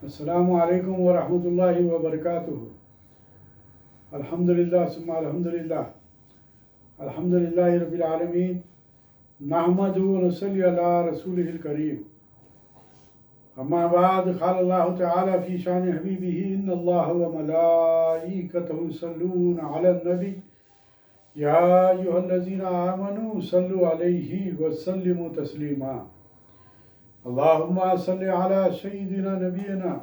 السلام علیکم ورحمۃ اللہ وبرکاتہ۔ الحمدللہ ثم الحمدللہ، الحمدللہ رب العالمین، نحمدہ ونصلی علی رسولہ الکریم۔ اما بعد، قال اللہ تعالی فی شان حبیبہ ان اللہ وملائکتہ یصلون علی النبی یا ایھا الذین آمنوا صلوا علیہ وسلموا تسلیما۔ اللہم صلی علی سیدنا نبینا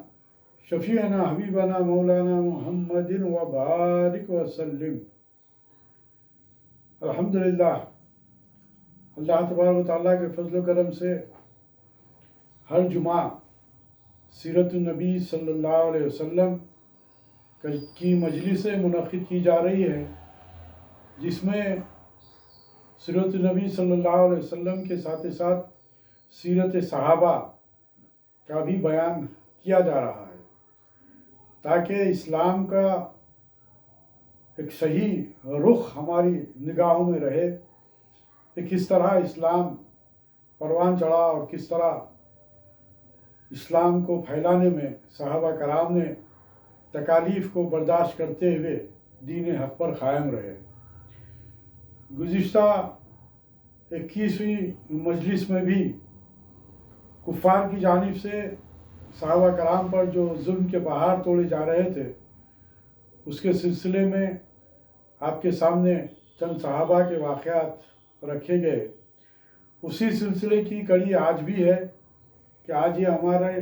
شفیعنا حبیبنا مولانا محمد وبارک وسلم۔ الحمدللہ، اللہ تبارک و تعالیٰ کے فضل و کرم سے ہر جمعہ سیرت النبی صلی اللہ علیہ وسلم کی مجلسیں منعقد کی جا رہی ہے، جس میں سیرت النبی صلی اللہ علیہ وسلم کے ساتھ ساتھ سیرت صحابہ کا بھی بیان کیا جا رہا ہے، تاکہ اسلام کا ایک صحیح رخ ہماری نگاہوں میں رہے کہ کس طرح اسلام پروان چڑھا اور کس طرح اسلام کو پھیلانے میں صحابہ کرام نے تکالیف کو برداشت کرتے ہوئے دین حق پر قائم رہے۔ گزشتہ 21ویں مجلس میں بھی کفار کی جانب سے صحابہ کرام پر جو ظلم کے پہاڑ توڑے جا رہے تھے، اس کے سلسلے میں آپ کے سامنے چند صحابہ کے واقعات رکھے گئے۔ اسی سلسلے کی کڑی آج بھی ہے کہ آج یہ ہمارے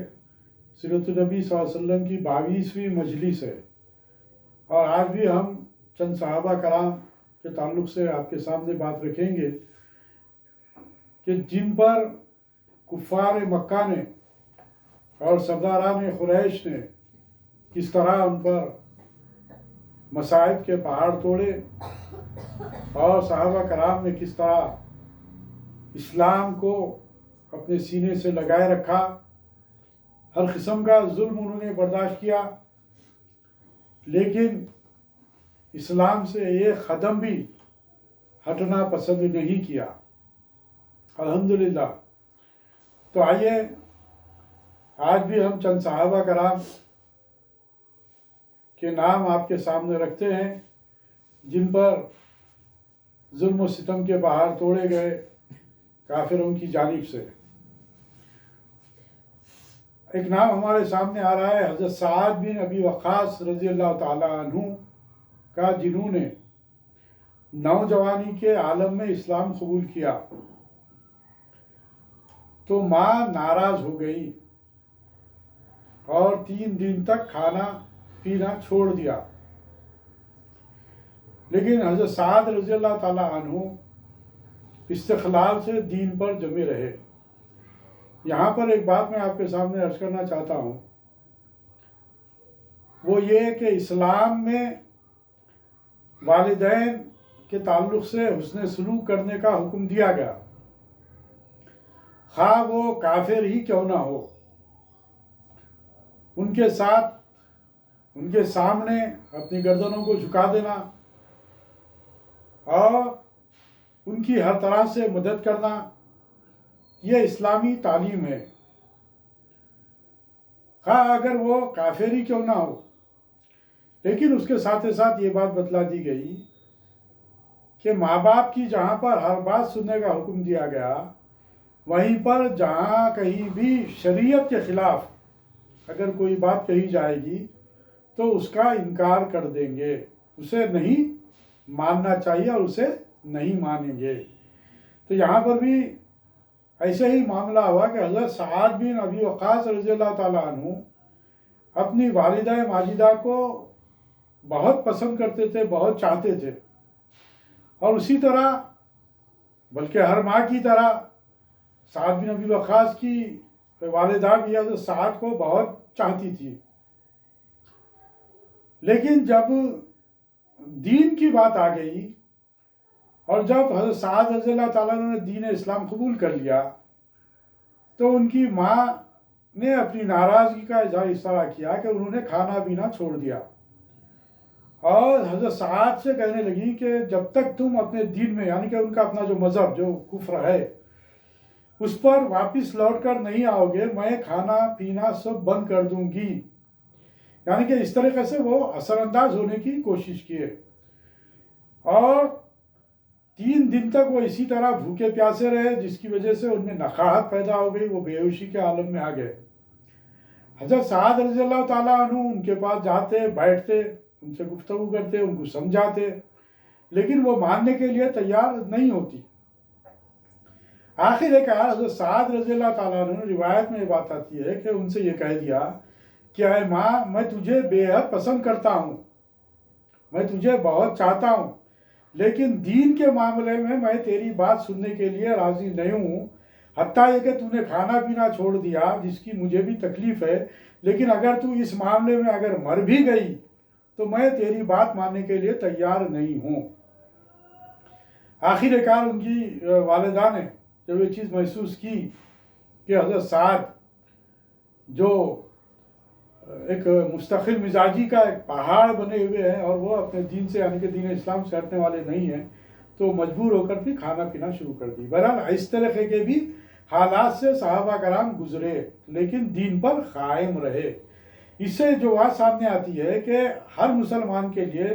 سیرت النبی صلی اللہ علیہ وسلم کی 22ویں مجلس ہے، اور آج بھی ہم چند صحابہ کرام کے تعلق سے آپ کے سامنے بات رکھیں گے کہ جن پر کفار مکہ نے اور سرداران قریش نے کس طرح ان پر مصائب کے پہاڑ توڑے، اور صحابہ کرام نے کس طرح اسلام کو اپنے سینے سے لگائے رکھا، ہر قسم کا ظلم انہوں نے برداشت کیا، لیکن اسلام سے ایک قدم بھی ہٹنا پسند نہیں کیا۔ الحمدللہ۔ تو آئیے آج بھی ہم چند صحابہ کرام کے نام آپ کے سامنے رکھتے ہیں جن پر ظلم و ستم کے پہاڑ توڑے گئے کافروں کی جانب سے۔ ایک نام ہمارے سامنے آ رہا ہے حضرت سعد بن ابی وقاص رضی اللہ تعالی عنہ کا، جنہوں نے نوجوانی کے عالم میں اسلام قبول کیا تو ماں ناراض ہو گئی اور 3 دن تک کھانا پینا چھوڑ دیا، لیکن حضرت سعد رضی اللہ تعالیٰ عنہ استقلال سے دین پر جمے رہے۔ یہاں پر ایک بات میں آپ کے سامنے عرض کرنا چاہتا ہوں، وہ یہ کہ اسلام میں والدین کے تعلق سے حسن سلوک کرنے کا حکم دیا گیا، خواہ وہ کافر ہی کیوں نہ ہو۔ ان کے ساتھ، ان کے سامنے اپنی گردنوں کو جھکا دینا اور ان کی ہر طرح سے مدد کرنا، یہ اسلامی تعلیم ہے، خواہ اگر وہ کافر ہی کیوں نہ ہو۔ لیکن اس کے ساتھ ساتھ یہ بات بتلا دی گئی کہ ماں باپ کی جہاں پر ہر بات سننے کا حکم دیا گیا، وہیں پر جہاں کہیں بھی شریعت کے خلاف اگر کوئی بات کہی جائے گی تو اس کا انکار کر دیں گے، اسے نہیں ماننا چاہیے اور اسے نہیں مانیں گے۔ تو یہاں پر بھی ایسے ہی معاملہ ہوا کہ حضرت سعد بن ابی وقاص رضی اللہ تعالیٰ عنہ اپنی والدہ ماجدہ کو بہت پسند کرتے تھے، بہت چاہتے تھے، اور اسی طرح بلکہ ہر ماں کی طرح سعد بن ابی وقاص کی والدہ بھی حضرت سعد کو بہت چاہتی تھی۔ لیکن جب دین کی بات آ گئی اور جب حضرت سعد رضی اللہ تعالیٰ عنہ نے دین اسلام قبول کر لیا تو ان کی ماں نے اپنی ناراضگی کا اظہار اس طرح کیا کہ انہوں نے کھانا پینا چھوڑ دیا، اور حضرت سعد سے کہنے لگی کہ جب تک تم اپنے دین میں، یعنی کہ ان کا اپنا جو مذہب جو کفر ہے، اس پر واپس لوٹ کر نہیں آؤ گے، میں کھانا پینا سب بند کر دوں گی. یعنی کہ اس طریقے سے وہ اثر انداز ہونے کی کوشش کیے، اور 3 دن تک وہ اسی طرح بھوکے پیاسے رہے، جس کی وجہ سے ان میں نقاہت پیدا ہو گئی، وہ بے ہوشی کے عالم میں آ گئے. حضرت سعد رضی اللہ تعالیٰ عنہ ان کے پاس جاتے، بیٹھتے، ان سے گفتگو کرتے، ان کو سمجھاتے، لیکن وہ ماننے کے لیے تیار نہیں ہوتی. آخر کار حضرت سعد رضی اللہ تعالیٰ عنہ، روایت میں یہ بات آتی ہے کہ ان سے یہ کہہ دیا کہ اے ماں، میں تجھے بے حد پسند کرتا ہوں، میں تجھے بہت چاہتا ہوں، لیکن دین کے معاملے میں تیری بات سننے کے لیے راضی نہیں ہوں. حتیٰ یہ کہ تو نے کھانا پینا چھوڑ دیا، جس کی مجھے بھی تکلیف ہے، لیکن اگر تو اس معاملے میں اگر مر بھی گئی تو میں تیری بات ماننے کے لیے تیار نہیں ہوں. آخر کار ان کی والدہ نے جب یہ چیز محسوس کی کہ حضرت سعد جو ایک مستقل مزاجی کا ایک پہاڑ بنے ہوئے ہیں اور وہ اپنے دین سے، یعنی کہ دین اسلام سے ہٹنے والے نہیں ہیں، تو مجبور ہو کر پھر کھانا پینا شروع کر دی. بہرحال اس طرح کے بھی حالات سے صحابہ کرام گزرے، لیکن دین پر قائم رہے. اس سے جو بات سامنے آتی ہے کہ ہر مسلمان کے لیے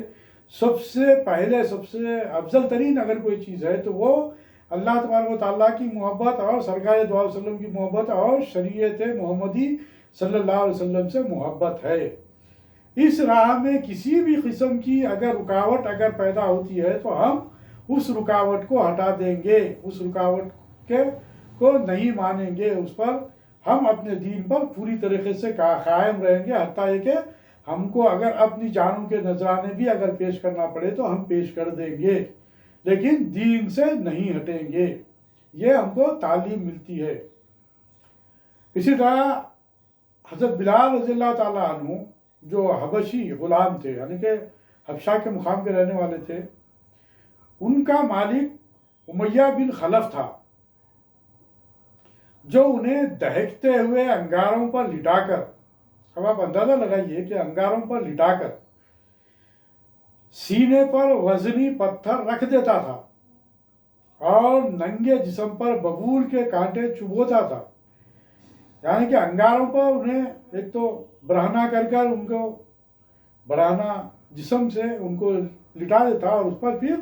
سب سے پہلے، سب سے افضل ترین اگر کوئی چیز ہے تو وہ اللہ تبارک و تعالیٰ کی محبت اور سرکار دو علیہ وسلم کی محبت اور شریعت محمدی صلی اللہ علیہ وسلم سے محبت ہے. اس راہ میں کسی بھی قسم کی اگر رکاوٹ اگر پیدا ہوتی ہے تو ہم اس رکاوٹ کو ہٹا دیں گے، اس رکاوٹ کو نہیں مانیں گے، اس پر ہم اپنے دین پر پوری طریقے سے قائم رہیں گے. حتیٰ یہ کہ ہم کو اگر اپنی جانوں کے نذرانے بھی اگر پیش کرنا پڑے تو ہم پیش کر دیں گے، لیکن دین سے نہیں ہٹیں گے. یہ ہم کو تعلیم ملتی ہے. اسی طرح حضرت بلال رضی اللہ تعالیٰ عنہ جو حبشی غلام تھے، یعنی کہ حبشہ کے مقام کے رہنے والے تھے، ان کا مالک امیہ بن خلف تھا، جو انہیں دہکتے ہوئے انگاروں پر لٹا کر، اب آپ اندازہ لگائیے کہ انگاروں پر لٹا کر سینے پر وزنی پتھر رکھ دیتا تھا اور ننگے جسم پر ببول کے کانٹے چبوتا تھا. یعنی کہ انگاروں پر انہیں ایک تو برہنہ کر ان کو برہنہ جسم سے ان کو لٹا دیتا، اور اس پر پھر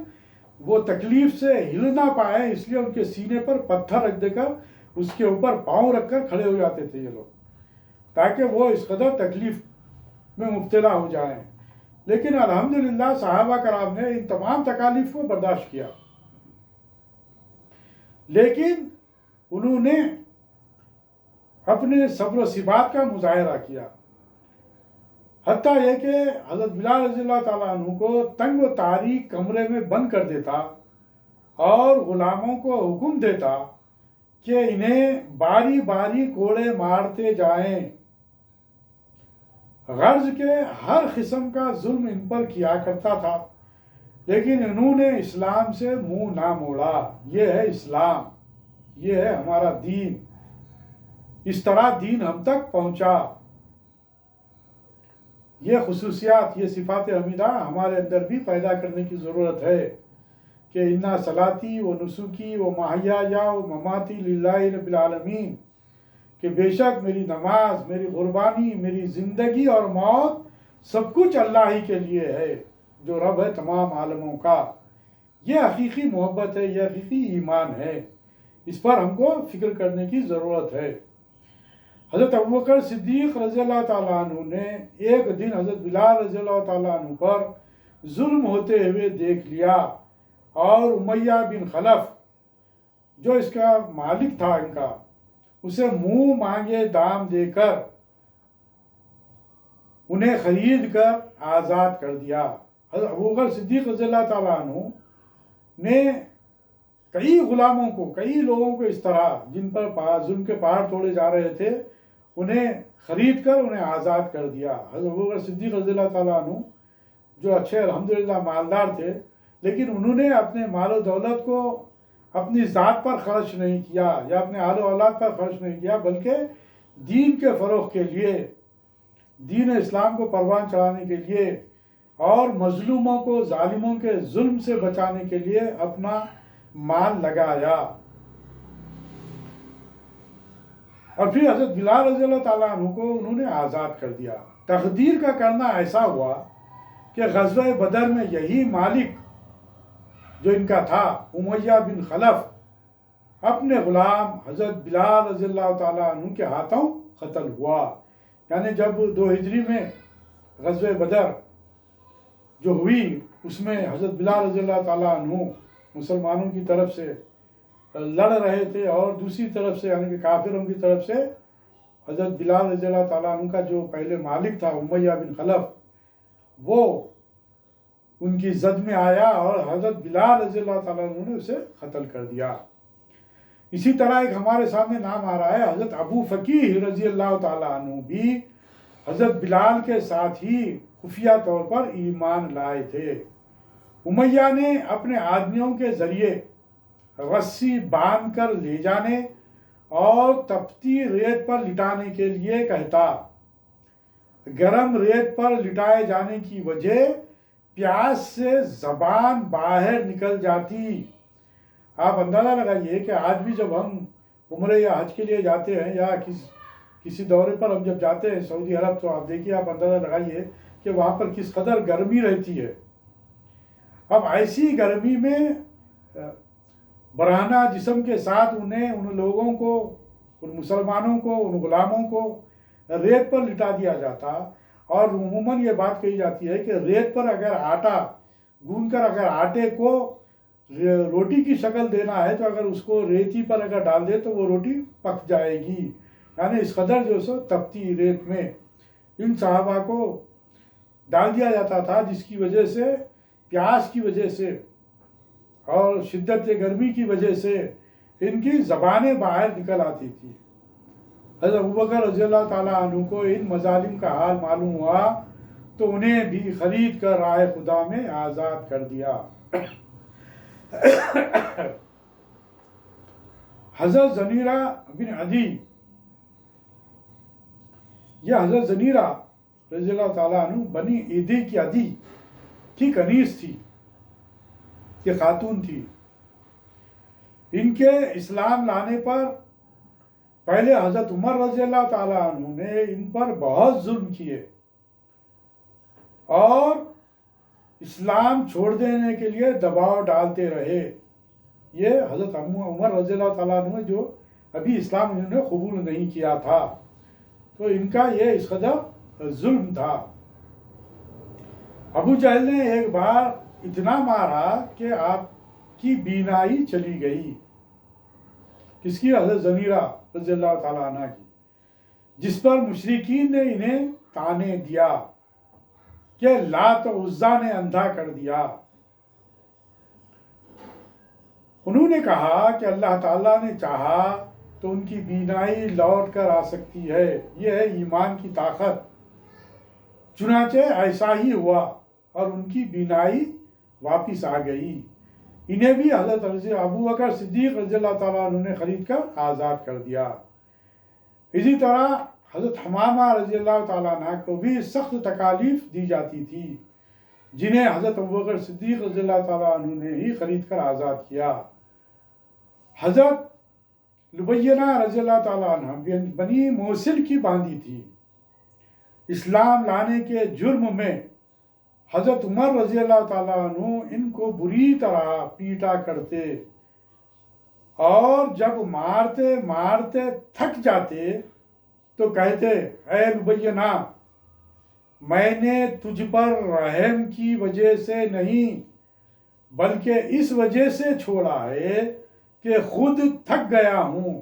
وہ تکلیف سے ہل نہ پائے، اس لیے ان کے سینے پر پتھر رکھ دے کر اس کے اوپر پاؤں رکھ کر کھڑے ہو جاتے تھے یہ لوگ، تاکہ وہ اس قدر تکلیف میں مبتلا ہو جائیں. لیکن الحمدللہ صحابہ کرام نے ان تمام تکالیف کو برداشت کیا، لیکن انہوں نے اپنے صبر و ثبات کا مظاہرہ کیا. حتیٰ یہ کہ حضرت بلال رضی اللہ تعالیٰ عنہ کو تنگ و تاریک کمرے میں بند کر دیتا اور غلاموں کو حکم دیتا کہ انہیں باری باری کوڑے مارتے جائیں، غرض کے ہر قسم کا ظلم ان پر کیا کرتا تھا. لیکن انہوں نے اسلام سے منہ نہ موڑا. یہ ہے اسلام، یہ ہے ہمارا دین. اس طرح دین ہم تک پہنچا. یہ خصوصیات، یہ صفات حمیدہ ہمارے اندر بھی پیدا کرنے کی ضرورت ہے کہ انا صلاتی و نسکی و محیایا و مماتی للہ رب العالمین، کہ بے شک میری نماز، میری قربانی، میری زندگی اور موت سب کچھ اللہ ہی کے لیے ہے، جو رب ہے تمام عالموں کا. یہ حقیقی محبت ہے، یہ حقیقی ایمان ہے. اس پر ہم کو فکر کرنے کی ضرورت ہے. حضرت ابوبکر صدیق رضی اللہ تعالیٰ عنہ نے ایک دن حضرت بلال رضی اللہ تعالیٰ عنہ پر ظلم ہوتے ہوئے دیکھ لیا، اور امیہ بن خلف جو اس کا مالک تھا ان کا، اسے منہ مانگے دام دے کر انہیں خرید کر آزاد کر دیا. حضرت ابوبکر صدیق رضی اللہ تعالیٰ عنہ نے کئی غلاموں کو، کئی لوگوں کو اس طرح جن پر ظلم کے پہاڑ توڑے جا رہے تھے، انہیں خرید کر انہیں آزاد کر دیا. حضرت ابوبکر صدیق رضی اللہ تعالیٰ عنہ جو اچھے الحمدللہ مالدار تھے، لیکن انہوں نے اپنے مال و دولت کو اپنی ذات پر خرچ نہیں کیا یا اپنے اہل و اولاد پر خرچ نہیں کیا، بلکہ دین کے فروغ کے لیے، دین اسلام کو پروان چڑھانے کے لیے اور مظلوموں کو ظالموں کے ظلم سے بچانے کے لیے اپنا مال لگایا. اور پھر حضرت بلال رضی اللہ تعالیٰ عنہ کو انہوں نے آزاد کر دیا۔ تقدیر کا کرنا ایسا ہوا کہ غزوہ بدر میں یہی مالک جو ان کا تھا امیہ بن خلف اپنے غلام حضرت بلال رضی اللہ تعالیٰ عنہ کے ہاتھوں قتل ہوا۔ یعنی جب 2 ہجری میں غزوہ بدر جو ہوئی اس میں حضرت بلال رضی اللہ تعالیٰ عنہ مسلمانوں کی طرف سے لڑ رہے تھے، اور دوسری طرف سے یعنی کہ کافروں کی طرف سے حضرت بلال رضی اللہ تعالیٰ عنہ کا جو پہلے مالک تھا امیہ بن خلف وہ ان کی زد میں آیا اور حضرت بلال رضی اللہ تعالیٰ عنہ نے اسے قتل کر دیا۔ اسی طرح ایک ہمارے سامنے نام آ رہا ہے حضرت ابو فقیہ رضی اللہ تعالیٰ عنہ بھی حضرت بلال کے ساتھ ہی خفیہ طور پر ایمان لائے تھے۔ امیہ نے اپنے آدمیوں کے ذریعے رسی باندھ کر لے جانے اور تپتی ریت پر لٹانے کے لیے کہتا۔ گرم ریت پر لٹائے جانے کی وجہ پیاس سے زبان باہر نکل جاتی۔ آپ اندازہ لگائیے کہ آج بھی جب ہم عمرے یا حج کے لیے جاتے ہیں یا کسی دورے پر ہم جب جاتے ہیں سعودی عرب، تو آپ دیکھیے، آپ اندازہ لگائیے کہ وہاں پر کس قدر گرمی رہتی ہے۔ اب ایسی گرمی میں برہنہ جسم کے ساتھ ان لوگوں کو، ان مسلمانوں کو، ان غلاموں کو ریت پر لٹا دیا جاتا، اور عموماً یہ بات کہی جاتی ہے کہ ریت پر اگر آٹا گوندھ کر اگر آٹے کو روٹی کی شکل دینا ہے تو اگر اس کو ریتی پر اگر ڈال دے تو وہ روٹی پک جائے گی۔ یعنی اس قدر جو سو تپتی ریت میں ان صحابہ کو ڈال دیا جاتا تھا، جس کی وجہ سے پیاس کی وجہ سے اور شدت گرمی کی وجہ سے ان کی زبانیں باہر نکل آتی تھی۔ حضرت ابوبکر رضی اللہ تعالیٰ عنہ کو ان مظالم کا حال معلوم ہوا تو انہیں بھی خرید کر راہ خدا میں آزاد کر دیا۔ حضرت زنیرہ بن عدی، یہ حضرت زنیرہ رضی اللہ تعالیٰ عنہ بنی عدی کی عدی کی کنیز تھی، یہ خاتون تھی۔ ان کے اسلام لانے پر پہلے حضرت عمر رضی اللہ تعالیٰ عنہ نے ان پر بہت ظلم کیے اور اسلام چھوڑ دینے کے لیے دباؤ ڈالتے رہے۔ یہ حضرت عمر رضی اللہ تعالیٰ عنہ جو ابھی اسلام انہوں نے قبول نہیں کیا تھا، تو ان کا یہ اس قدر ظلم تھا۔ ابو جہل نے ایک بار اتنا مارا کہ آپ کی بینائی چلی گئی۔ کس کی؟ حضرت زنیرہ رضی اللہ تعالیٰ عنہ کی، جس پر مشرکین نے انہیں طعنے دیا کہ لات و عزیٰ نے اندھا کر دیا۔ انہوں نے کہا کہ اللہ تعالیٰ نے چاہا تو ان کی بینائی لوٹ کر آ سکتی ہے، یہ ہے ایمان کی طاقت۔ چنانچہ ایسا ہی ہوا اور ان کی بینائی واپس آ گئی۔ انہیں بھی حضرت ابوبکر صدیق رضی اللہ تعالیٰ عنہ نے خرید کر آزاد کر دیا۔ اسی طرح حضرت حمامہ رضی اللہ تعالیٰ عنہ کو بھی سخت تکالیف دی جاتی تھی، جنہیں حضرت ابوبکر صدیق رضی اللہ تعالیٰ عنہ نے ہی خرید کر آزاد کیا۔ حضرت لبینہ رضی اللہ تعالیٰ عنہ بنی موصل کی باندی تھی۔ اسلام لانے کے جرم میں حضرت عمر رضی اللہ تعالیٰ عنہ ان کو بری طرح پیٹا کرتے، اور جب مارتے مارتے تھک جاتے تو کہتے، اے لبینہ، میں نے تجھ پر رحم کی وجہ سے نہیں بلکہ اس وجہ سے چھوڑا ہے کہ خود تھک گیا ہوں۔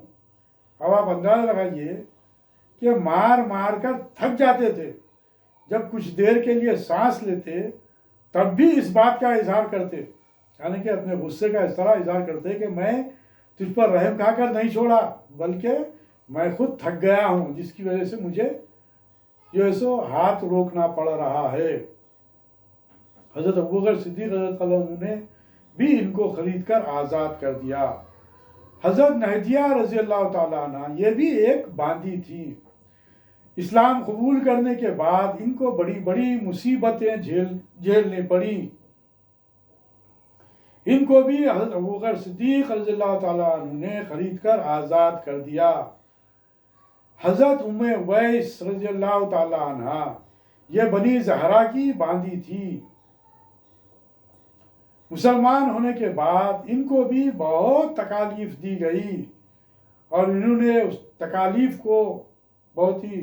اب آپ اندازہ لگائیے کہ مار مار کر تھک جاتے تھے، جب کچھ دیر کے لیے سانس لیتے تب بھی اس بات کا اظہار کرتے، یعنی کہ اپنے غصے کا اس طرح اظہار کرتے کہ میں تجھ پر رحم کھا کر نہیں چھوڑا بلکہ میں خود تھک گیا ہوں، جس کی وجہ سے مجھے جو ہے سو ہاتھ روکنا پڑ رہا ہے۔ حضرت ابوبکر صدیق رضی اللہ عنہ نے بھی ان کو خرید کر آزاد کر دیا۔ حضرت نہدیہ رضی اللہ تعالیٰ عنہ یہ بھی ایک باندی تھی۔ اسلام قبول کرنے کے بعد ان کو بڑی بڑی مصیبتیں جھیلنی پڑی۔ ان کو بھی حضرت ابوبکر صدیق رضی اللہ تعالیٰ عنہ نے خرید کر آزاد کر دیا۔ حضرت ویس رضی اللہ تعالی عنہ یہ بنی زہرا کی باندی تھی. مسلمان ہونے کے بعد ان کو بھی بہت تکالیف دی گئی اور انہوں نے اس تکالیف کو بہت ہی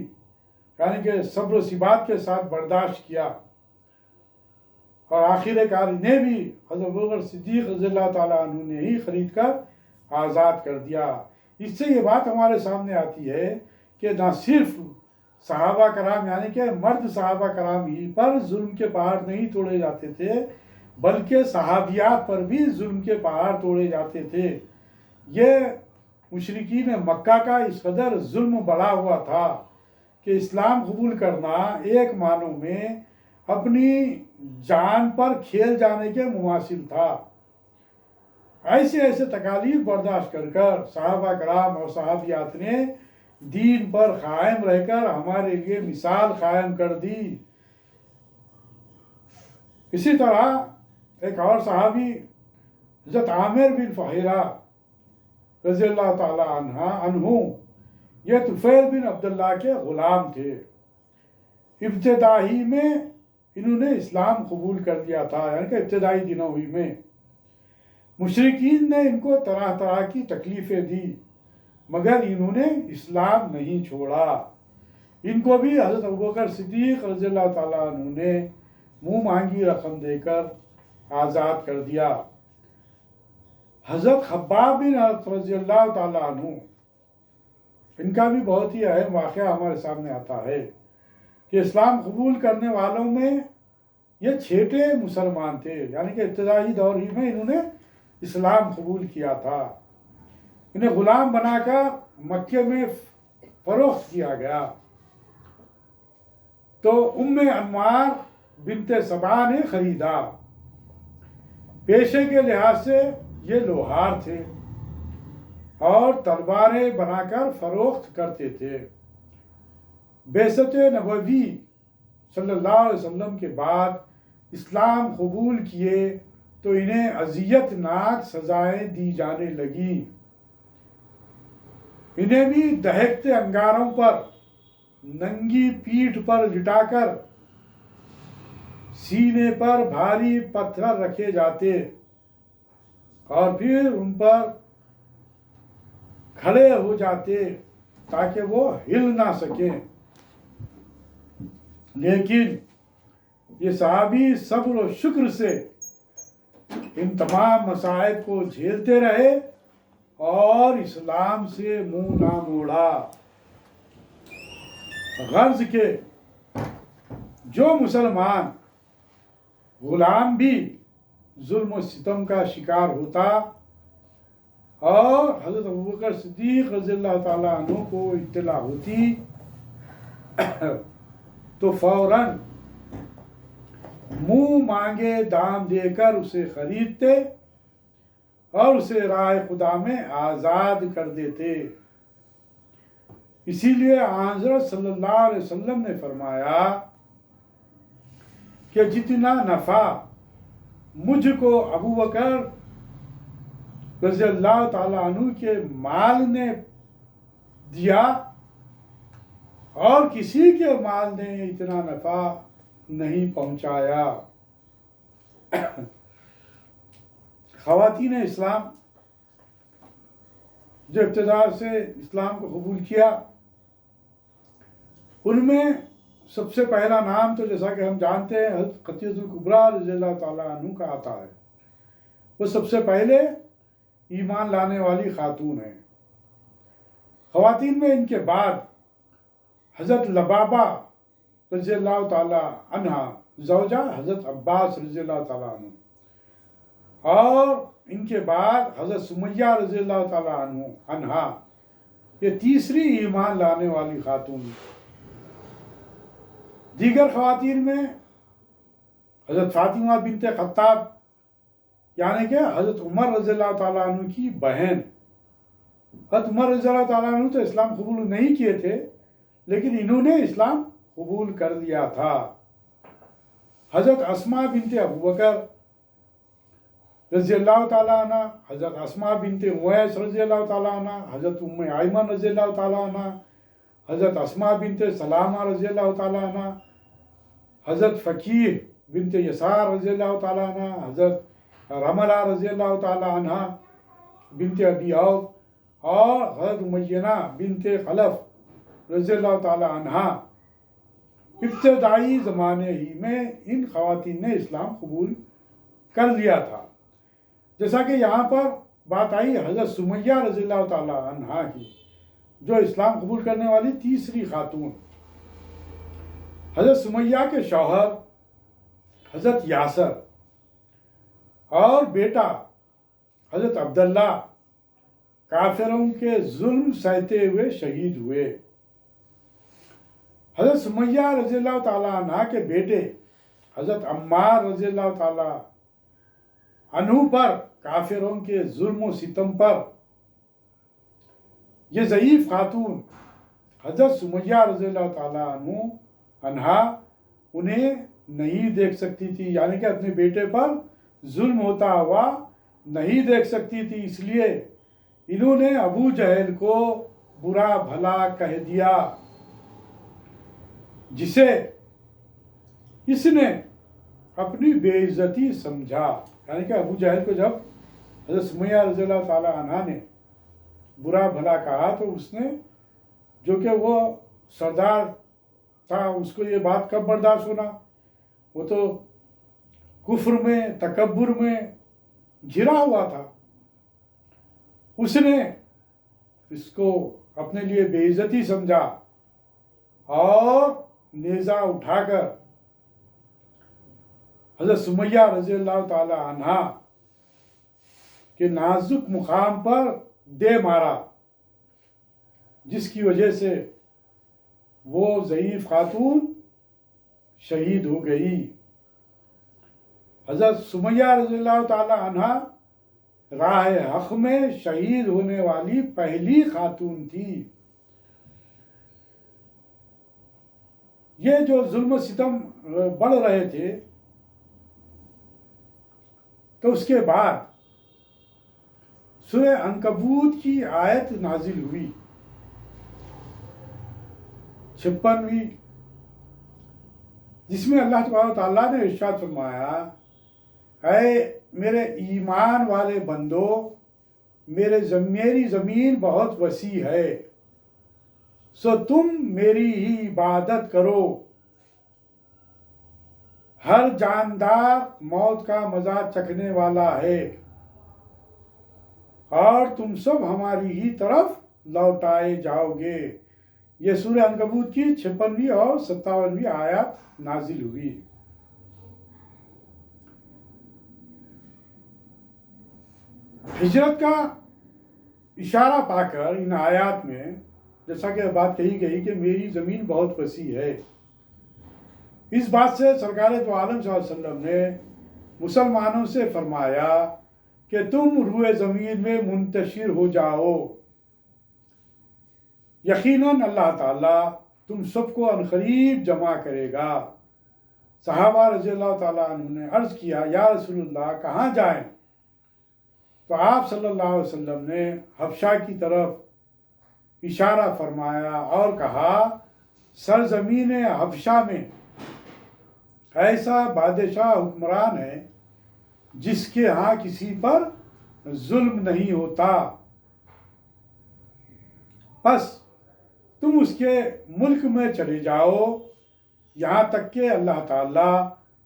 یعنی کہ صبر و ثبات کے ساتھ برداشت کیا، اور آخر کار انہیں بھی حضرت ابوبکر صدیق رضی اللہ تعالیٰ عنہ نے ہی خرید کر آزاد کر دیا. اس سے یہ بات ہمارے سامنے آتی ہے کہ نہ صرف صحابہ کرام یعنی کہ مرد صحابہ کرام ہی پر ظلم کے پہاڑ نہیں توڑے جاتے تھے، بلکہ صحابیات پر بھی ظلم کے پہاڑ توڑے جاتے تھے. یہ مشرکین مکہ کا اس قدر ظلم بڑھا ہوا تھا کہ اسلام قبول کرنا ایک معنوں میں اپنی جان پر کھیل جانے کے مماثل تھا. ایسے ایسے تکالیف برداشت کر کر صحابہ کرام اور صحابیات نے دین پر قائم رہ کر ہمارے لیے مثال قائم کر دی. اسی طرح ایک اور صحابی حضرت عامر بن فہیرہ رضی اللہ تعالی عنہ یہ طفیل بن عبداللہ کے غلام تھے. ابتدائی میں انہوں نے اسلام قبول کر لیا تھا، یعنی کہ ابتدائی دنوں ہی میں مشرکین نے ان کو طرح طرح کی تکلیفیں دی، مگر انہوں نے اسلام نہیں چھوڑا. ان کو بھی حضرت ابوبکر صدیق رضی اللہ تعالیٰ عنہ نے منہ مانگی رقم دے کر آزاد کر دیا. حضرت خباب بن عرط رضی اللہ تعالیٰ عنہ ان کا بھی بہت ہی اہم واقعہ ہمارے سامنے آتا ہے کہ اسلام قبول کرنے والوں میں یہ چھٹے مسلمان تھے، یعنی کہ ابتدائی دور ہی میں انہوں نے اسلام قبول کیا تھا. انہیں غلام بنا کر مکے میں فروخت کیا گیا. تو انمار بنت سبا نے خریدا. پیشے کے لحاظ سے یہ لوہار تھے اور تلواریں بنا کر فروخت کرتے تھے. بعثت نبوی صلی اللہ علیہ وسلم کے بعد اسلام قبول کیے تو انہیں اذیت ناک سزائیں دی جانے لگیں. انہیں بھی دہکتے انگاروں پر ننگی پیٹھ پر لٹا کر سینے پر بھاری پتھر رکھے جاتے اور پھر ان پر کھڑے ہو جاتے تاکہ وہ ہل نہ سکیں. لیکن یہ صحابی صبر و شکر سے ان تمام مصائب کو جھیلتے رہے اور اسلام سے منہ نہ موڑا. غرض کہ جو مسلمان غلام بھی ظلم و ستم کا شکار ہوتا اور حضرت ابوبکر صدیق رضی اللہ تعالیٰ عنہ کو اطلاع ہوتی تو فوراً منہ مانگے دام دے کر اسے خریدتے اور اسے راہ خدا میں آزاد کر دیتے. اسی لیے حضرت صلی اللہ علیہ وسلم نے فرمایا کہ جتنا نفع مجھ کو ابوبکر رضی اللہ تعالیٰ عنہ کے مال نے دیا اور کسی کے مال نے اتنا نفع نہیں پہنچایا. خواتین اسلام جو ابتدا سے اسلام کو قبول کیا ان میں سب سے پہلا نام تو جیسا کہ ہم جانتے ہیں حضرت خدیجہ الکبریٰ رضی اللہ تعالیٰ عنہ کا آتا ہے. وہ سب سے پہلے ایمان لانے والی خاتون ہیں. خواتین میں ان کے بعد حضرت لبابہ رضی اللہ تعالیٰ عنہ زوجہ حضرت عباس رضی اللہ تعالیٰ عنہ، اور ان کے بعد حضرت سمیہ رضی اللہ تعالیٰ عنہ یہ تیسری ایمان لانے والی خاتون. دیگر خواتین میں حضرت فاطمہ بنت خطاب یعنی کہ حضرت عمر رضی اللہ تعالیٰ عنہ کی بہن. حضرت عمر رضی اللہ تعالیٰ عنہ تو اسلام قبول نہیں کیے تھے لیکن انہوں نے اسلام قبول کر لیا تھا. حضرت اسماء بنت ابوبکر رضی اللہ تعالیٰ عنہ، حضرت اسماء بنت اویس رضی اللہ تعالیٰ عنہ، حضرت ام ایمن رضی اللہ تعالیٰ عنہ حضرت اسما بنت سلامہ رضی اللہ تعالیٰ عنہ، حضرت فقیہ بنت یسار رضی اللہ تعالیٰ عنہ، حضرت رملہ رضی اللہ تعالیٰ عنہ بنت ابی عوف، اور حضرت امیہ بنت خلف رضی اللہ تعالیٰ عنہ۔ ابتدائی زمانے ہی میں ان خواتین نے اسلام قبول کر لیا تھا، جیسا کہ یہاں پر بات آئی حضرت سمیہ رضی اللہ تعالیٰ عنہ کی، جو اسلام قبول کرنے والی تیسری خاتون۔ حضرت سمیہ کے شوہر حضرت یاسر اور بیٹا حضرت عبداللہ کافروں کے ظلم سہتے ہوئے شہید ہوئے۔ حضرت سمیہ رضی اللہ تعالیٰ عنہ کے بیٹے حضرت عمار رضی اللہ تعالیٰ عنہ پر کافروں کے ظلم و ستم پر یہ ضعیف خاتون حضرت سمیہ رضی اللہ تعالیٰ عنہ انہیں نہیں دیکھ سکتی تھی، یعنی کہ اپنے بیٹے پر ظلم ہوتا ہوا نہیں دیکھ سکتی تھی، اس لیے انہوں نے ابو جہل کو برا بھلا کہہ دیا، جسے اس نے اپنی بے عزتی سمجھا۔ یعنی کہ ابو جہل کو جب حضرت سمیہ رضی اللہ تعالیٰ عنہ نے برا بھلا کہا تو اس نے، جو کہ وہ سردار تھا، اس کو یہ بات کب برداشت ہونا، وہ تو کفر میں تکبر میں گھرا ہوا تھا، اس نے اس کو اپنے لیے بے عزتی سمجھا اور نیزہ اٹھا کر حضرت سمیہ رضی اللہ تعالی عنہ کے نازک مقام پر دے مارا، جس کی وجہ سے وہ ضعیف خاتون شہید ہو گئی۔ حضرت سمیہ رضی اللہ تعالی عنہ راہ حق میں شہید ہونے والی پہلی خاتون تھی۔ یہ جو ظلم و ستم بڑھ رہے تھے تو اس کے بعد سورہ عنکبوت کی آیت نازل ہوئی 56ویں، جس میں اللہ تبارک و تعالیٰ نے ارشاد فرمایا، اے میرے ایمان والے بندو، میری زمین بہت وسیع ہے، سو تم میری ہی عبادت کرو۔ ہر جاندار موت کا مزہ چکھنے والا ہے اور تم سب ہماری ہی طرف لوٹائے جاؤ گے۔ یہ سورہ عنکبوت کی 56ویں اور 57ویں آیات نازل ہوئی۔ ہجرت کا اشارہ پا کر ان آیات میں جیسا کہ بات کہی گئی کہ میری زمین بہت وسیع ہے، اس بات سے سرکار دو عالم صلی اللہ علیہ وسلم نے مسلمانوں سے فرمایا کہ تم روئے زمین میں منتشر ہو جاؤ، یقیناً اللہ تعالیٰ تم سب کو عنقریب جمع کرے گا۔ صحابہ رضی اللہ تعالیٰ عنہ نے عرض کیا، یا رسول اللہ کہاں جائیں؟ تو آپ صلی اللہ علیہ وسلم نے حبشہ کی طرف اشارہ فرمایا اور کہا، سرزمین حبشہ میں ایسا بادشاہ حکمران ہے جس کے ہاں کسی پر ظلم نہیں ہوتا، بس تم اس کے ملک میں چلے جاؤ یہاں تک کہ اللہ تعالیٰ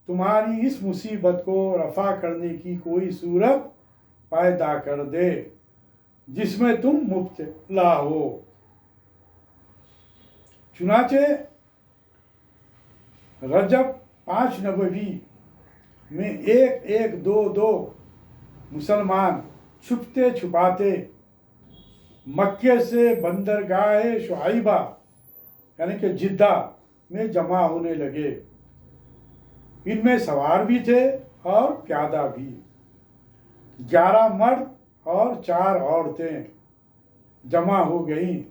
تمہاری اس مصیبت کو رفع کرنے کی کوئی صورت پیدا کر دے جس میں تم مبتلا ہو۔ چنانچہ رجب 5 نبوی میں ایک دو مسلمان چھپتے چھپاتے مکے سے بندرگاہ شعیبہ یعنی کہ جدہ میں جمع ہونے لگے۔ ان میں سوار بھی تھے اور پیادہ بھی، 11 مرد اور 4 عورتیں جمع ہو گئیں،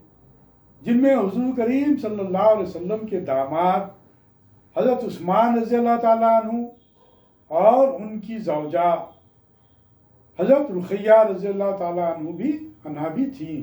جن میں حضور کریم صلی اللہ علیہ وسلم کے داماد حضرت عثمان رضی اللہ تعالیٰ عنہ اور ان کی زوجہ حضرت رقیہ رضی اللہ تعالیٰ عنہ بھی تھیں۔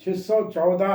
614